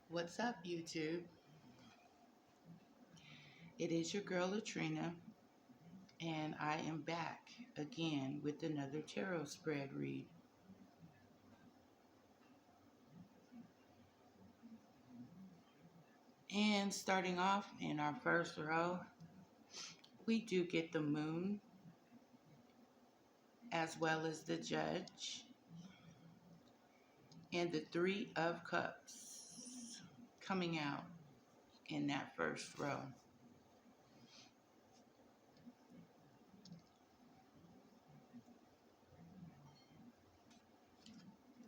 What's up, YouTube? It is your girl Latrina, and I am back again with another tarot spread read. And starting off in our first row, we do get the Moon as well as the Judge and the Three of Cups coming out in that first row.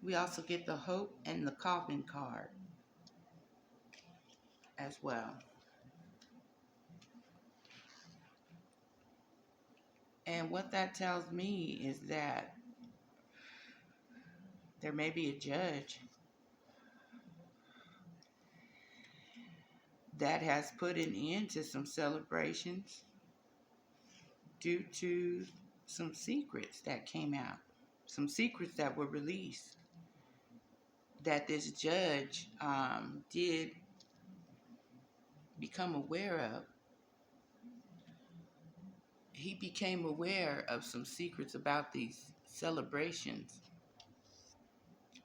We also get the Hope and the Coffin card as well. And what that tells me is that there may be a judge that has put an end to some celebrations due to some secrets that came out, some secrets that were released that this judge did become aware of. He became aware of some secrets about these celebrations,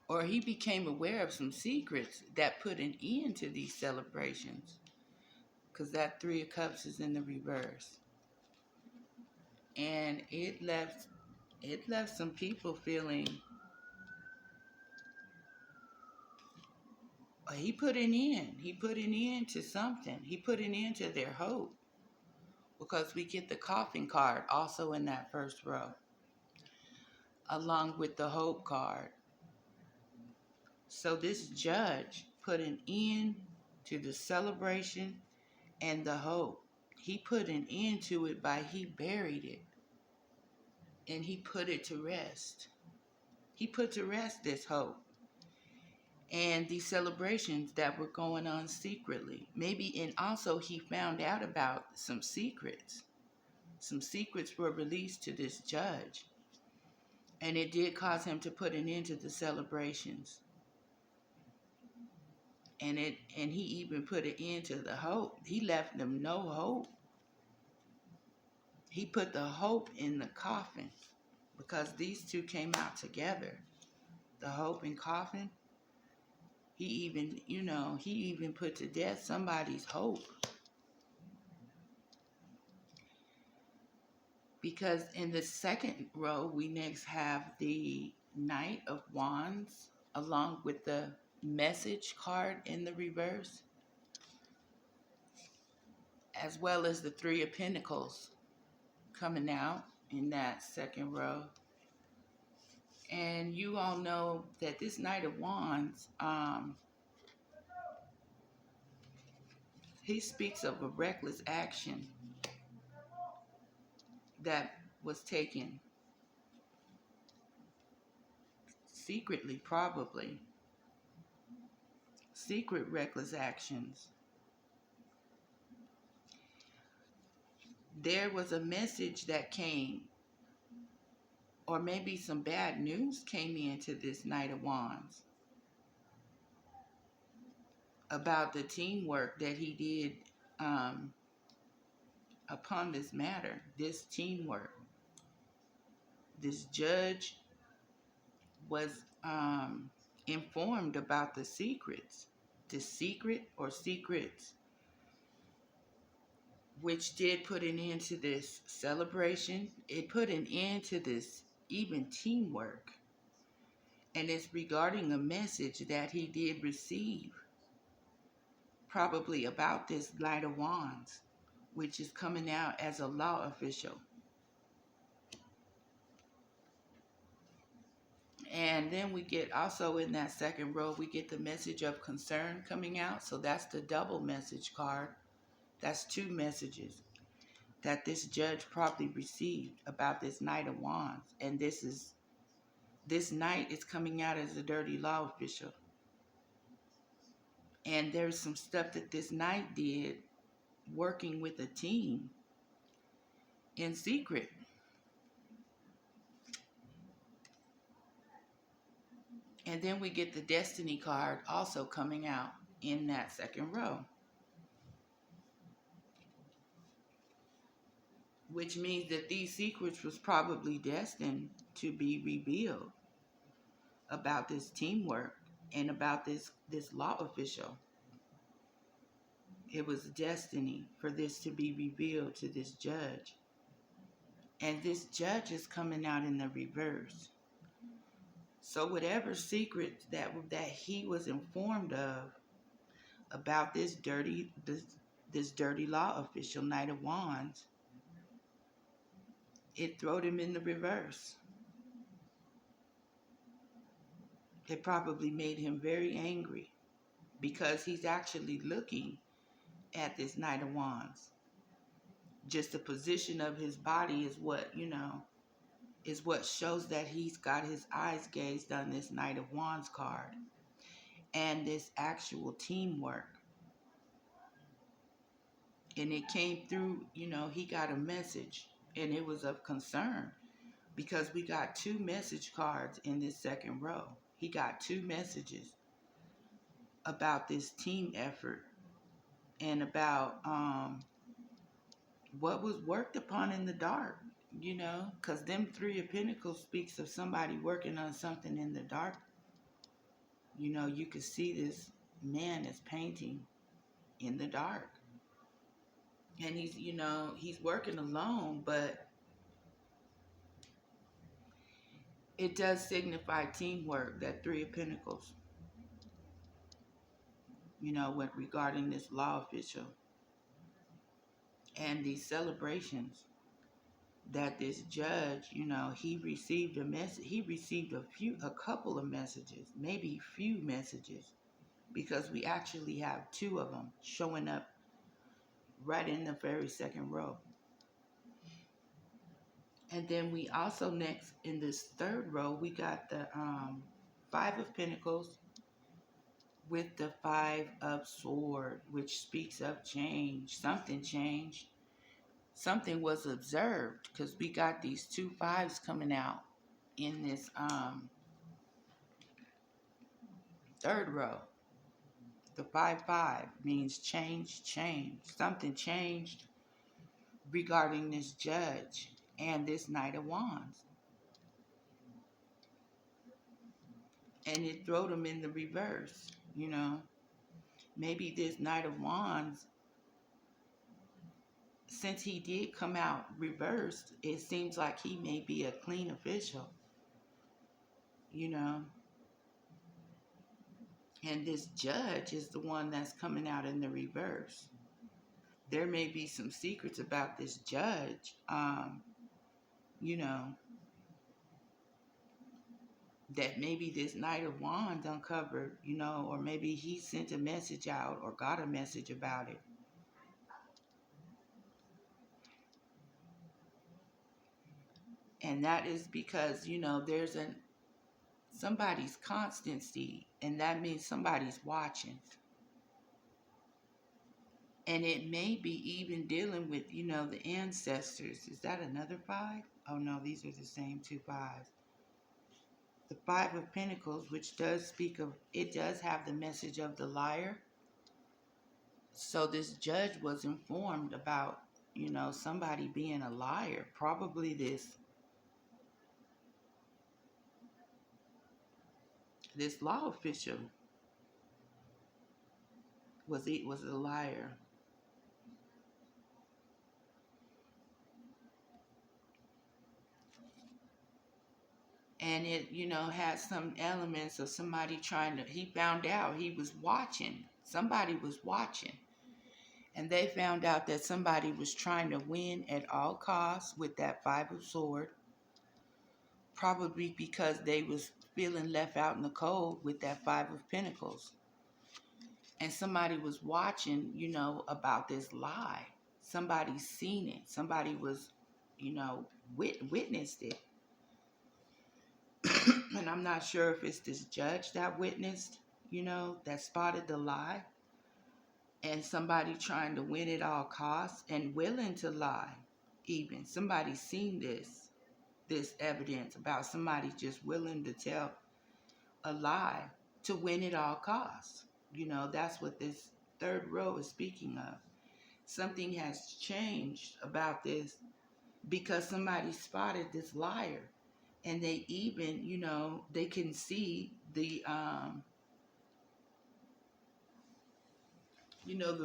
or he became aware of some secrets that put an end to these celebrations, because that Three of Cups is in the reverse. And it left some people feeling he put an end. He put an end to something. He put an end to their hope, because we get the Coffin card also in that first row, along with the Hope card. So this judge put an end to the celebration and the hope. He put an end to it by he buried it and he put it to rest. He put to rest this hope and these celebrations that were going on secretly. Maybe, and also he found out about some secrets. Some secrets were released to this judge, and it did cause him to put an end to the celebrations. And he even put an end to the hope. He left them no hope. He put the hope in the coffin, because these two came out together. The hope and coffin. He even put to death somebody's hope. Because in the second row, we next have the Knight of Wands, along with the Message card in the reverse, as well as the Three of Pentacles coming out in that second row. And you all know that this Knight of Wands, he speaks of a reckless action that was taken secretly, probably. Secret reckless actions. There was a message that came, or maybe some bad news came into this Knight of Wands about the teamwork that he did upon this matter. This teamwork. This judge was informed about the secrets. The secret or secrets, which did put an end to this celebration. It put an end to this even teamwork. And it's regarding a message that he did receive, probably about this Knight of Wands, which is coming out as a law official. And then we get also in that second row, we get the message of concern coming out. So that's the double message card. That's two messages that this judge probably received about this Knight of Wands. And this knight is coming out as a dirty law official. And there's some stuff that this knight did working with a team in secret. And then we get the Destiny card also coming out in that second row, which means that these secrets was probably destined to be revealed about this teamwork and about this law official. It was destiny for this to be revealed to this judge. And this judge is coming out in the reverse. So whatever secret that he was informed of about this dirty law official, Knight of Wands, it throwed him in the reverse. It probably made him very angry because he's actually looking at this Knight of Wands. Just the position of his body is what, is what shows that he's got his eyes gazed on this Knight of Wands card and this actual teamwork. And it came through, he got a message, and it was of concern because we got 2 message cards in this second row. He got 2 messages about this team effort and about what was worked upon in the dark, because them 3 of Pentacles speaks of somebody working on something in the dark. You could see this man is painting in the dark. And he's working alone, but it does signify teamwork, that 3 of Pentacles, regarding this law official and these celebrations that this judge, he received a message. He received a couple of messages, maybe few messages, because we actually have 2 of them showing up right in the very second row. And then we also next in this third row, we got the 5 of Pentacles with the 5 of Swords, which speaks of change. Something changed. Something was observed, because we got these 2 5s coming out in this third row. The 5-5 means change. Something changed regarding this judge and this Knight of Wands. And it throwed him in the reverse, Maybe this Knight of Wands, since he did come out reversed, it seems like he may be a clean official, And this judge is the one that's coming out in the reverse. There may be some secrets about this judge, that maybe this Knight of Wands uncovered, or maybe he sent a message out or got a message about it. And that is because, there's somebody's constancy, and that means somebody's watching. And it may be even dealing with, the ancestors. Is that another 5? Oh no, these are the same 2 5s. The 5 of Pentacles, which does speak of, it does have the message of the liar. So this judge was informed about, somebody being a liar. Probably this law official was a liar. And it, had some elements of somebody he found out he was watching. Somebody was watching. And they found out that somebody was trying to win at all costs with that 5 of Swords. Probably because they was feeling left out in the cold with that 5 of Pentacles. And somebody was watching, about this lie. Somebody seen it. Somebody was, witnessed it. And I'm not sure if it's this judge that witnessed, that spotted the lie. And somebody trying to win at all costs and willing to lie. Even somebody seen this evidence about somebody just willing to tell a lie to win at all costs. That's what this third row is speaking of. Something has changed about this because somebody spotted this liar, and they even, they can see the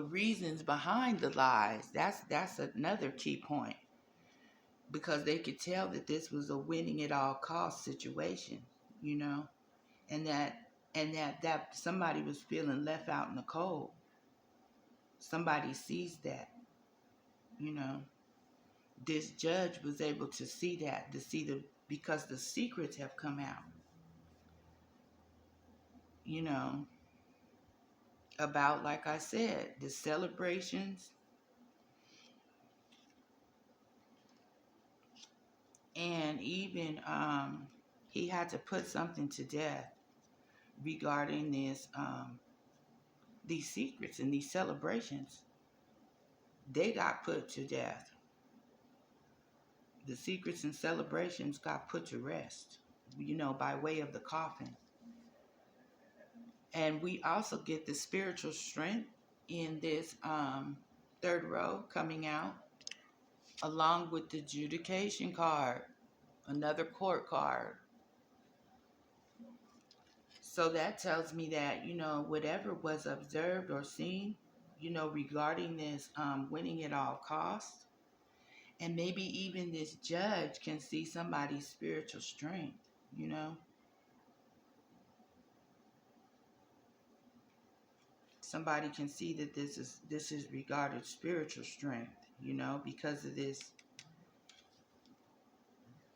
reasons behind the lies. That's another key point, because they could tell that this was a winning at all cost situation, you know, and that somebody was feeling left out in the cold. Somebody sees that, you know. This judge was able to see that, to see because the secrets have come out, you know, about, like I said, the celebrations, and even he had to put something to death regarding these secrets and these celebrations. They got put to death. The secrets and celebrations got put to rest, by way of the coffin. And we also get the spiritual strength in this third row coming out, along with the adjudication card, another court card. So that tells me that, whatever was observed or seen, regarding this winning at all costs, and maybe even this judge can see somebody's spiritual strength, Somebody can see that this is regarded spiritual strength, because of this.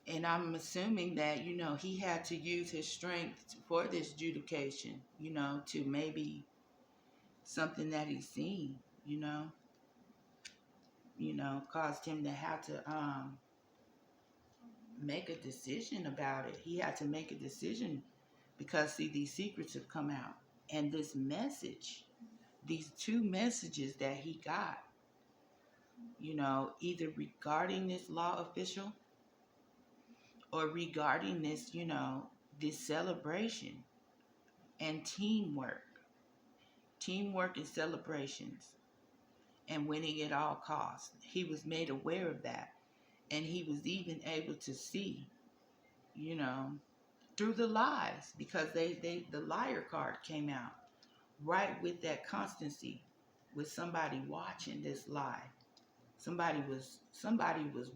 And I'm assuming that, he had to use his strength for this adjudication, to maybe something that he's seen, caused him to have to make a decision about it. He had to make a decision because, see, these secrets have come out. And this message, these two messages that he got, either regarding this law official or regarding this, this celebration and teamwork and celebrations and winning at all costs. He was made aware of that. And he was even able to see, through the lies, because the liar card came out right with that constancy, with somebody watching this lie. Somebody was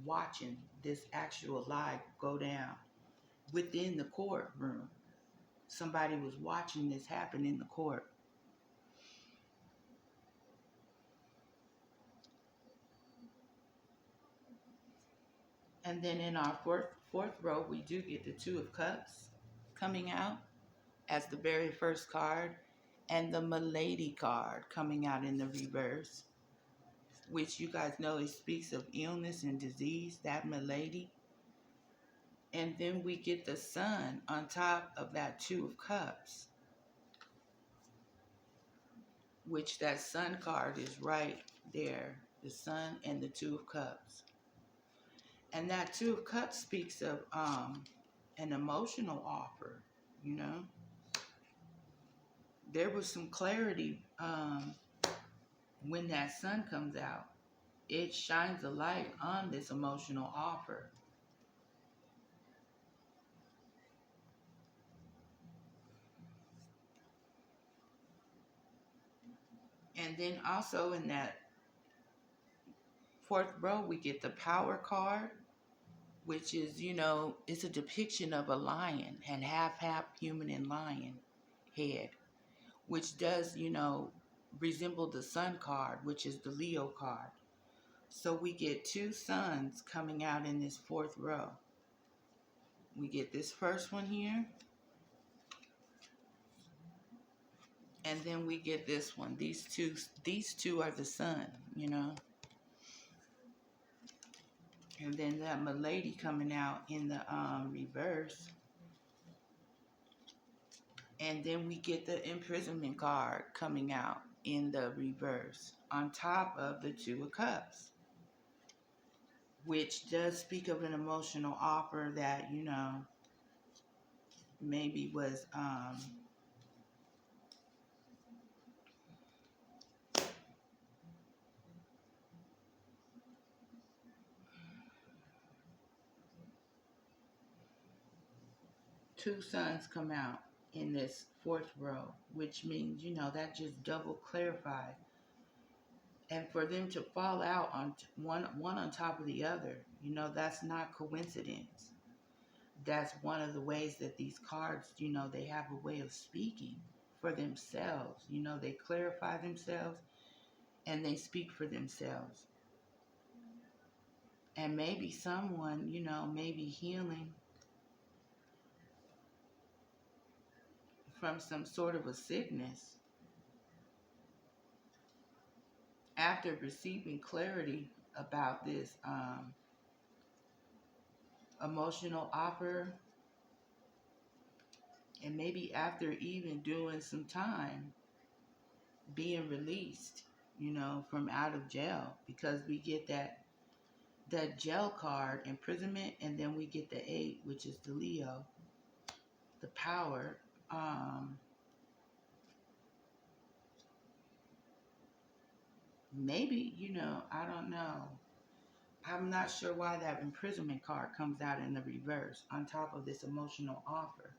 watching this actual lie go down within the courtroom. Somebody was watching this happen in the court. And then in our fourth row, we do get the Two of Cups coming out as the very first card, and the Milady card coming out in the reverse, which you guys know it speaks of illness and disease, that Milady. And then we get the Sun on top of that Two of Cups, which that Sun card is right there, the Sun and the Two of Cups. And that Two of Cups speaks of an emotional offer, There was some clarity when that Sun comes out. It shines a light on this emotional offer. And then also in that fourth row, we get the Power card, which is, it's a depiction of a lion, and half human and lion head, which does, resemble the Sun card, which is the Leo card. So we get two suns coming out in this fourth row. We get this first one here, and then we get this one. These two are the sun, And then that Milady coming out in the reverse. And then we get the Imprisonment card coming out in the reverse on top of the Two of Cups, which does speak of an emotional offer that, maybe was two suns come out in this fourth row, which means, that just double clarified. And for them to fall out on one on top of the other, that's not coincidence. That's one of the ways that these cards, they have a way of speaking for themselves. They clarify themselves and they speak for themselves. And maybe someone, maybe healing from some sort of a sickness after receiving clarity about this emotional offer, and maybe after even doing some time being released, from out of jail, because we get that jail card, imprisonment, and then we get the 8, which is the Leo, the power. Maybe, I don't know. I'm not sure why that imprisonment card comes out in the reverse on top of this emotional offer.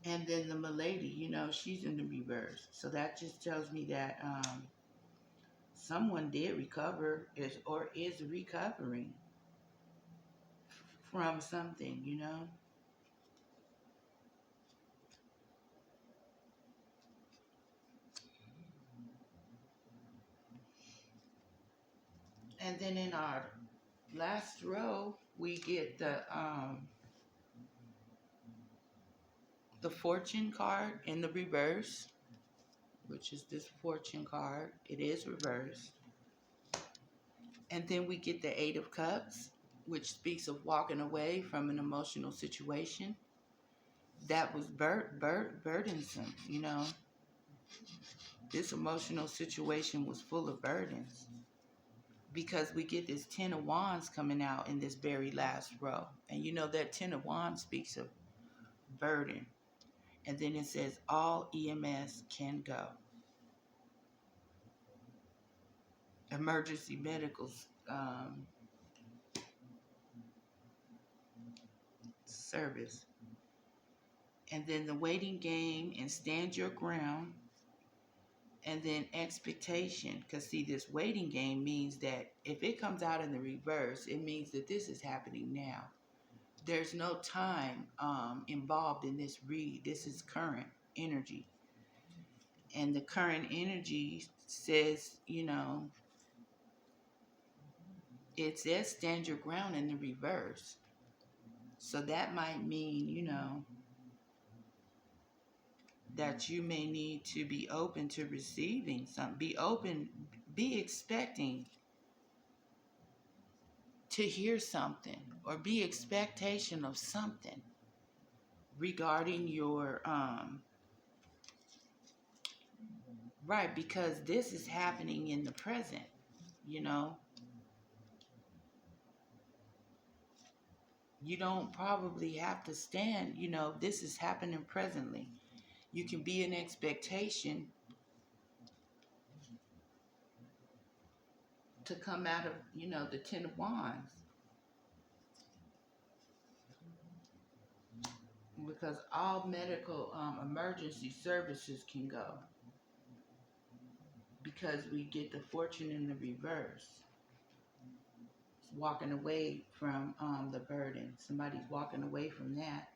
And then the Milady, she's in the reverse. So that just tells me that someone did recover or is recovering from something. And then in our last row, we get the fortune card in the reverse, which is this fortune card. It is reversed. And then we get the 8 of Cups, which speaks of walking away from an emotional situation that was burdensome. This emotional situation was full of burdens, because we get this 10 of Wands coming out in this very last row. And that 10 of Wands speaks of burden. And then it says all EMS can go. Emergency medical service. And then the waiting game and stand your ground. And then expectation, because see, this waiting game means that if it comes out in the reverse, it means that this is happening now. There's no time involved in this read. This is current energy. And the current energy says, it says stand your ground in the reverse. So that might mean, that you may need to be open to receiving something. Be open, be expecting to hear something, or be expectation of something regarding your right, because this is happening in the present. You don't probably have to stand, this is happening presently. You can be in expectation to come out of, the 10 of Wands. Because all medical emergency services can go. Because we get the fortune in the reverse. It's walking away from the burden. Somebody's walking away from that.